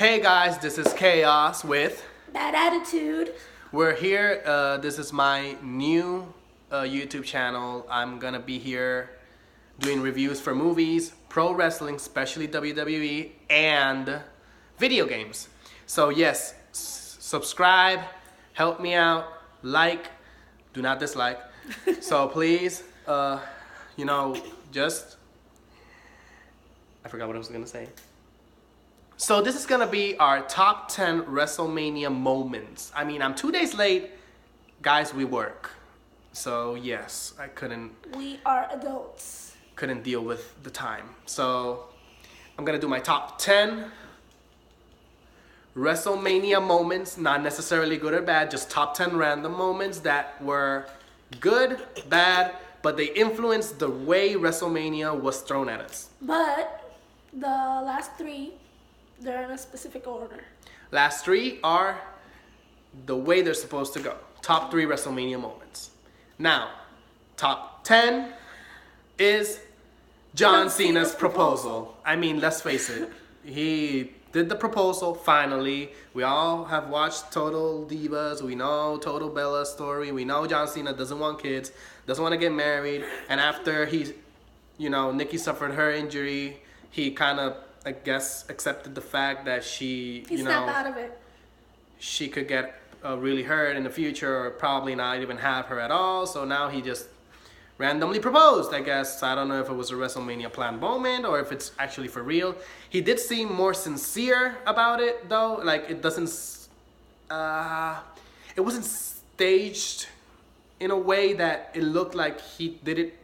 Hey guys, this is Chaos with Bad Attitude. We're here. This is my new YouTube channel. I'm gonna be here doing reviews for movies, pro wrestling, especially WWE, and video games. So yes, subscribe, help me out, like, do not dislike. So please, just I forgot what I was gonna say. So this is gonna be our top 10 WrestleMania moments. I mean, I'm 2 days late. Guys, we work. So yes, I couldn't We are adults. deal with the time. So I'm gonna do my top 10 WrestleMania moments, not necessarily good or bad, just top 10 random moments that were good, bad, but they influenced the way WrestleMania was thrown at us. But the last three, they're in a specific order. Last three are the way they're supposed to go. Top 3 WrestleMania moments. Now, top 10 is John Cena's proposal. I mean, let's face it. He did the proposal finally. We all have watched Total Divas. We know Total Bella's story. We know John Cena doesn't want kids, doesn't want to get married. And after Nikki suffered her injury, he kind of, I guess, accepted the fact that she, He snapped out of it. she could get really hurt in the future, or probably not even have her at all. So now he just randomly proposed, I guess. I don't know if it was a WrestleMania planned moment or if it's actually for real. He did seem more sincere about it, though. Like, it wasn't staged in a way that it looked like he did it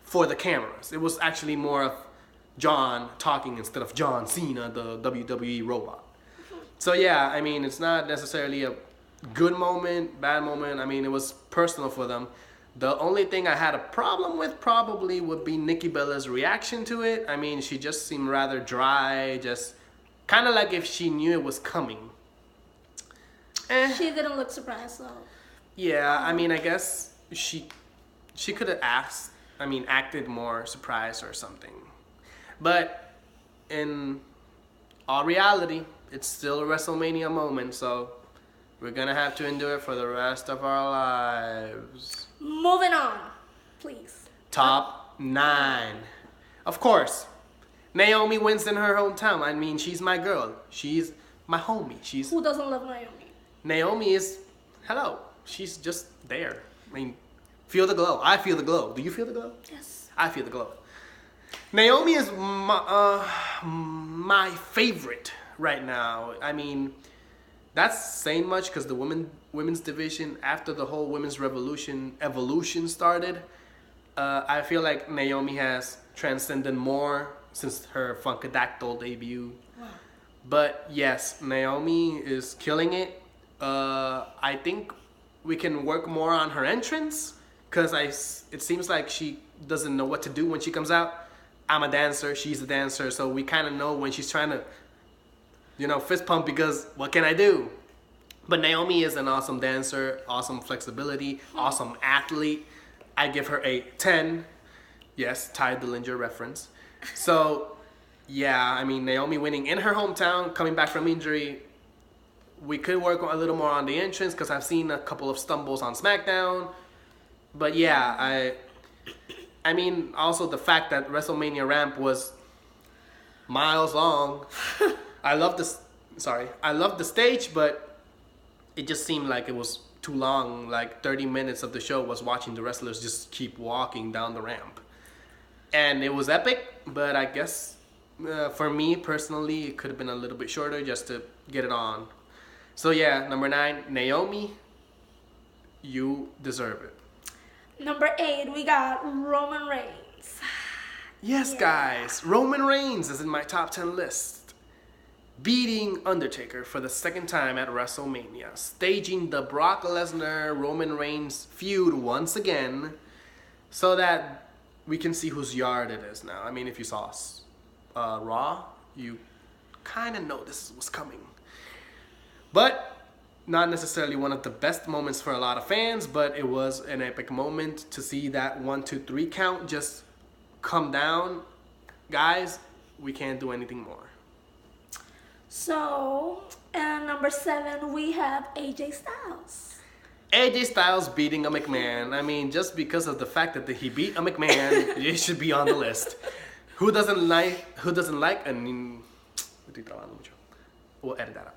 for the cameras. It was actually more of John talking instead of John Cena, the WWE robot. So yeah, I mean, it's not necessarily a good moment, bad moment. I mean, it was personal for them. The only thing I had a problem with probably would be Nikki Bella's reaction to it. I mean, she just seemed rather dry, just kind of like if she knew it was coming. She didn't look surprised though. Yeah, I mean, I guess she could have acted more surprised or something. But in all reality, it's still a WrestleMania moment, so we're gonna have to endure it for the rest of our lives. Moving on, please. Top 9. Of course, Naomi wins in her hometown. I mean, she's my girl. She's my homie. Who doesn't love Naomi? Naomi is, hello. She's just there. I mean, feel the glow. I feel the glow. Do you feel the glow? Yes. I feel the glow. Naomi is my favorite right now. I mean, that's saying much because the women's division, after the whole women's evolution started, I feel like Naomi has transcended more since her Funkadactyl debut. Wow. But yes, Naomi is killing it. I think we can work more on her entrance because it seems like she doesn't know what to do when she comes out. I'm a dancer, she's a dancer, so we kind of know when she's trying to, fist pump because what can I do? But Naomi is an awesome dancer, awesome flexibility, awesome athlete. I give her a 10. Yes, Ty Dillinger reference. So, yeah, I mean, Naomi winning in her hometown, coming back from injury. We could work a little more on the entrance because I've seen a couple of stumbles on SmackDown. But yeah, I mean, also the fact that WrestleMania ramp was miles long. I love the stage, but it just seemed like it was too long. Like 30 minutes of the show was watching the wrestlers just keep walking down the ramp. And it was epic, but I guess for me personally, it could have been a little bit shorter just to get it on. So yeah, number 9, Naomi, you deserve it. Number 8, we got Roman Reigns. Yes, guys, Roman Reigns is in my top 10 list. Beating Undertaker for the second time at WrestleMania. Staging the Brock Lesnar-Roman Reigns feud once again so that we can see whose yard it is now. I mean, if you saw Raw, you kind of know this was coming. But not necessarily one of the best moments for a lot of fans, but it was an epic moment to see that 1, 2, 3 count just come down. Guys, we can't do anything more. So So, and number 7, we have AJ Styles. AJ Styles beating a McMahon. I mean, just because of the fact that he beat a McMahon, it should be on the list. Who doesn't like, I mean, we'll edit that out.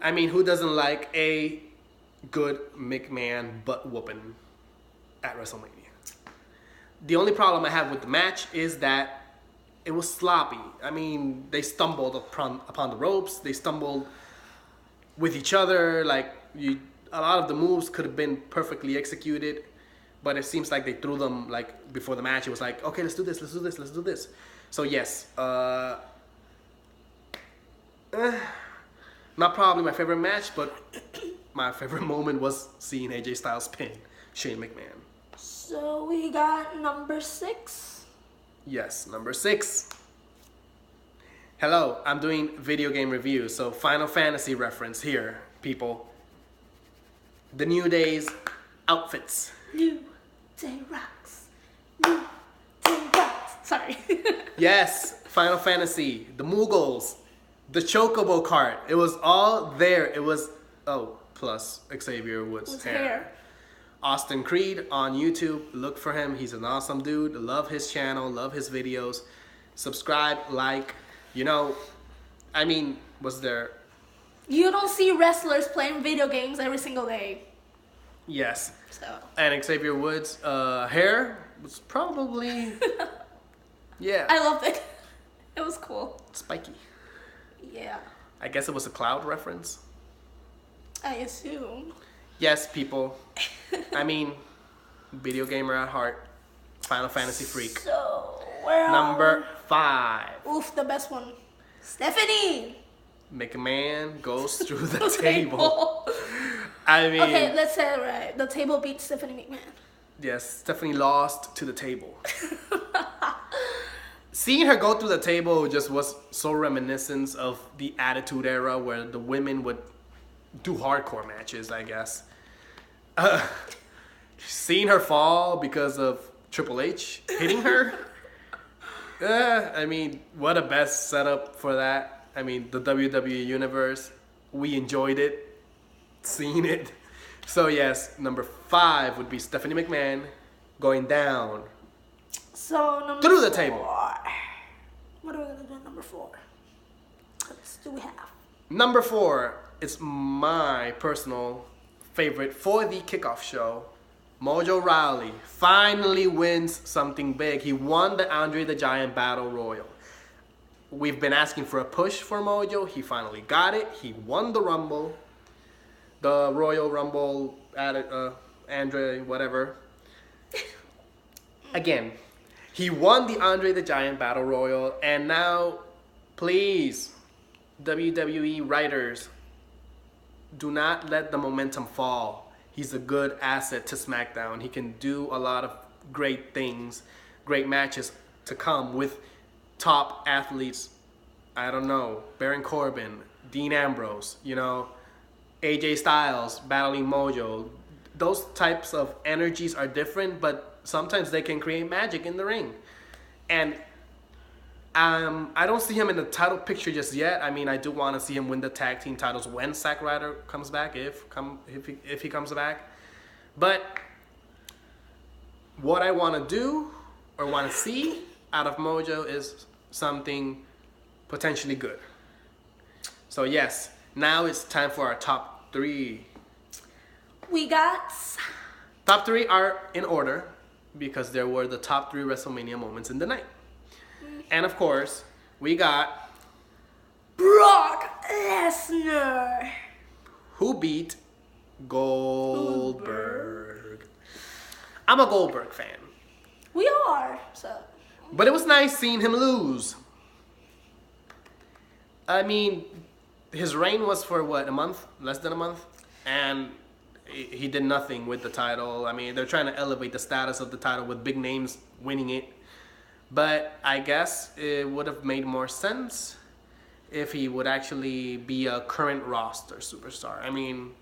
I mean, who doesn't like a good McMahon butt whooping at WrestleMania? The only problem I have with the match is that it was sloppy. I mean, they stumbled upon the ropes. They stumbled with each other. Like, a lot of the moves could have been perfectly executed, but it seems like they threw them like before the match. It was like, okay, let's do this. So yes, not probably my favorite match, but my favorite moment was seeing AJ Styles pin Shane McMahon. So we got number 6. Yes, number 6. Hello, I'm doing video game reviews, so Final Fantasy reference here, people. The New Day's outfits. New Day rocks. New Day rocks. Sorry. Yes, Final Fantasy, the Mughals, the Chocobo cart. It was all there. It was, plus Xavier Woods' hair. Austin Creed on YouTube. Look for him. He's an awesome dude. Love his channel. Love his videos. Subscribe, like. I mean, was there... You don't see wrestlers playing video games every single day. Yes. So. And Xavier Woods' hair was probably... Yeah. I loved it. It was cool. Spiky. Yeah. I guess it was a Cloud reference. I assume. Yes, people. I mean, video gamer at heart. Final Fantasy freak. So, where Number 5. Oof, the best one. Stephanie. McMahon goes through the table. I mean... Okay, let's say it right. The table beat Stephanie McMahon. Yes, Stephanie lost to the table. Seeing her go through the table just was so reminiscent of the Attitude Era where the women would do hardcore matches, I guess. Seeing her fall because of Triple H hitting her. I mean, what a best setup for that. I mean, the WWE Universe, we enjoyed it, seeing it. So yes, number 5 would be Stephanie McMahon going down. So number through the 4. table. What are we gonna do at number 4? What do we have? Number 4 is my personal favorite for the kickoff show. Mojo Rawley finally wins something big. He won the Andre the Giant Battle Royal. We've been asking for a push for Mojo. He finally got it. He won the Rumble. The Royal Rumble, Andre, whatever. Again, he won the Andre the Giant Battle Royal. And now, please, WWE writers, do not let the momentum fall. He's a good asset to SmackDown. He can do a lot of great things, great matches to come with top athletes. I don't know, Baron Corbin, Dean Ambrose, AJ Styles battling Mojo. Those types of energies are different, but sometimes they can create magic in the ring. And I don't see him in the title picture just yet. I mean, I do want to see him win the tag team titles when Zack Ryder comes back, if he comes back. But what I want to do or want to see out of Mojo is something potentially good. So yes, now it's time for our top 3. We got... Top 3 are in order because there were the top 3 WrestleMania moments in the night. And of course, we got Brock Lesnar, who beat Goldberg. I'm a Goldberg fan. We are, so. But it was nice seeing him lose. I mean, his reign was for what, a month? Less than a month? And he did nothing with the title. I mean, they're trying to elevate the status of the title with big names winning it. But I guess it would have made more sense if he would actually be a current roster superstar. I mean,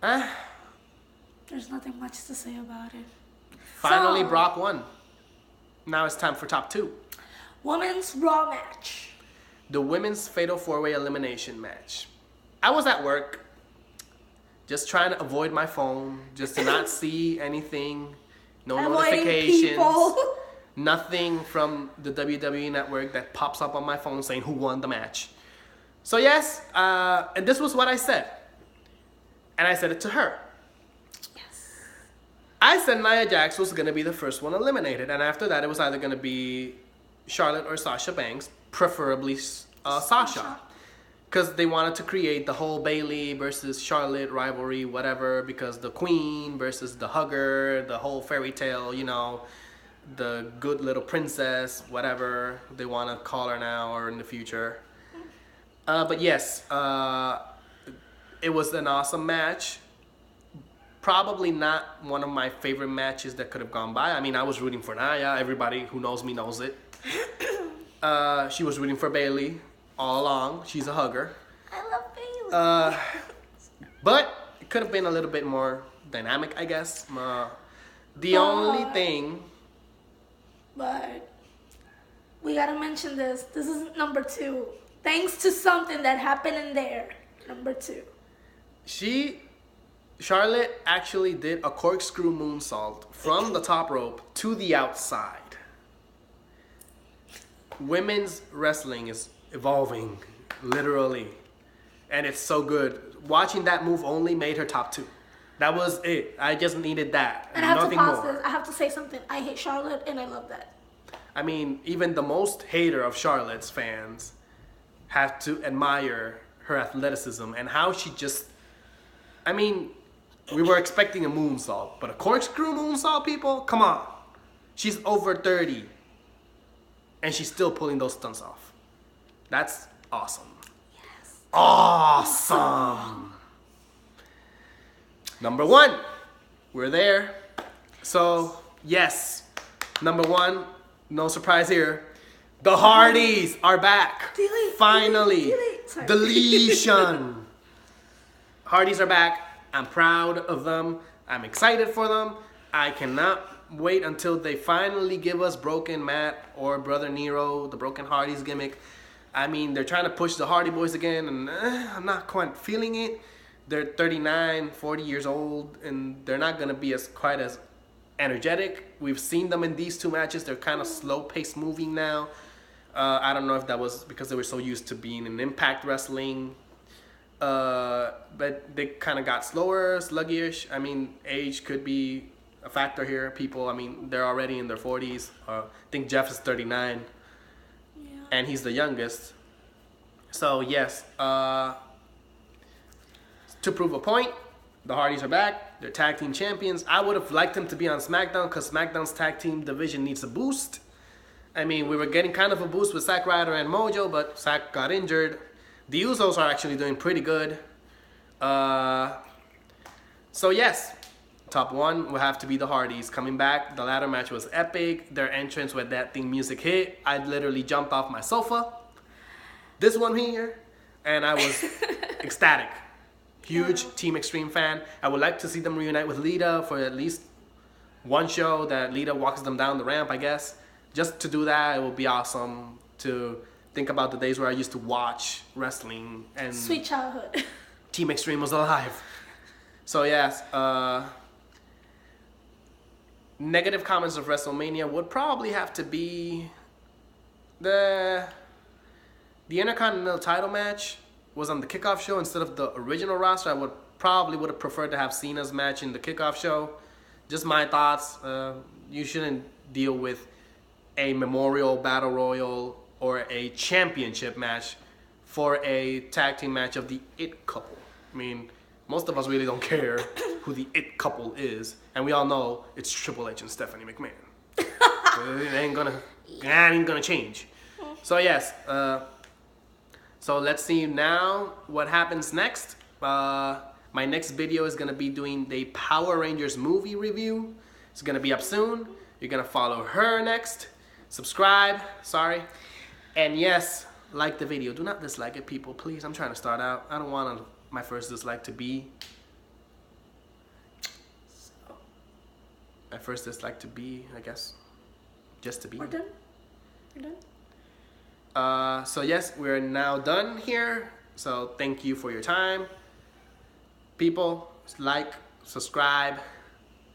there's nothing much to say about it. Finally, Brock won. Now it's time for top 2. Women's Raw match. the women's fatal 4-way elimination match. I was at work, just trying to avoid my phone, just to not see anything, no notifications, people. nothing from the WWE Network that pops up on my phone saying who won the match. So yes, and this was what I said, and I said it to her. Yes. I said Nia Jax was gonna be the first one eliminated, and after that, it was either gonna be Charlotte or Sasha Banks, preferably Sasha. Because they wanted to create the whole Bayley versus Charlotte rivalry, whatever, because the queen versus the hugger, the whole fairy tale, you know, the good little princess, whatever they want to call her now or in the future. But yes, it was an awesome match. Probably not one of my favorite matches that could have gone by. I mean, I was rooting for Nia. Everybody who knows me knows it. She was rooting for Bayley all along. She's a hugger. I love Bayley. But it could have been a little bit more dynamic, I guess. The only thing... But we gotta mention this. This is number 2. Thanks to something that happened in there. Number 2. Charlotte actually did a corkscrew moonsault from the top rope to the outside. Women's wrestling is evolving, literally. And it's so good. Watching that move only made her top 2. That was it. I just needed that. And I have nothing to pause more. this. I have to say something. I hate Charlotte, and I love that. I mean, even the most hater of Charlotte's fans have to admire her athleticism and how she just... I mean, we were expecting a moonsault, but a corkscrew moonsault, people? Come on. She's over 30. And she's still pulling those stunts off. That's awesome. Yes. Awesome. Number 1. We're there. So, yes. Number 1, no surprise here. The Hardys are back. Delete, Finally. delete. Sorry. Deletion. Hardys are back. I'm proud of them. I'm excited for them. I cannot wait until they finally give us Broken Matt or Brother Nero, the Broken Hardys gimmick. I mean, they're trying to push the Hardy Boys again, and I'm not quite feeling it. They're 39, 40 years old, and they're not going to be quite as energetic. We've seen them in these 2 matches. They're kind of slow-paced moving now. I don't know if that was because they were so used to being in Impact Wrestling. But they kind of got slower, sluggish. I mean, age could be a factor here. People, I mean, they're already in their 40s. I think Jeff is 39. Yeah. And he's the youngest. So, yes. To prove a point, the Hardys are back. They're tag team champions. I would have liked them to be on SmackDown because SmackDown's tag team division needs a boost. I mean, we were getting kind of a boost with Zack Ryder and Mojo, but Zack got injured. The Usos are actually doing pretty good. So yes, top 1 will have to be the Hardys coming back. The ladder match was epic. Their entrance with that theme music hit, I literally jumped off my sofa. This one here, and I was ecstatic. Huge Team Extreme fan. I would like to see them reunite with Lita for at least one show that Lita walks them down the ramp, I guess. Just to do that, it would be awesome to think about the days where I used to watch wrestling and Sweet childhood. Team Extreme was alive. So yes, negative comments of WrestleMania would probably have to be the Intercontinental title match was on the kickoff show instead of the original roster. I would have preferred to have Cena's match in the kickoff show. Just my thoughts. You shouldn't deal with a Memorial Battle Royal or a championship match for a tag team match of the It Couple. I mean, most of us really don't care who the It Couple is, and we all know it's Triple H and Stephanie McMahon. It ain't gonna change. So yes, so let's see now what happens next. My next video is gonna be doing the Power Rangers movie review. It's gonna be up soon. You're gonna follow her next. Subscribe, sorry. And yes, like the video. Do not dislike it, people, please. I'm trying to start out. I don't want my first dislike to be. My first dislike to be, I guess, just to be. We're done? We're done? So yes, we're now done here. So thank you for your time. People, like, subscribe.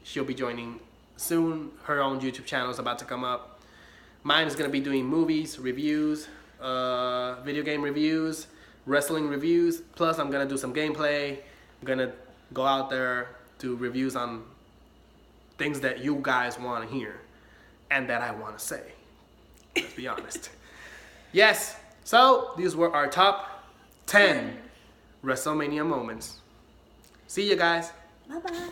She'll be joining soon. Her own YouTube channel is about to come up. Mine is gonna be doing movies, reviews, video game reviews, wrestling reviews. Plus, I'm gonna do some gameplay. I'm gonna go out there, do reviews on things that you guys want to hear and that I want to say. Let's be honest. Yes. So these were our top 10 WrestleMania moments. See you guys. Bye bye.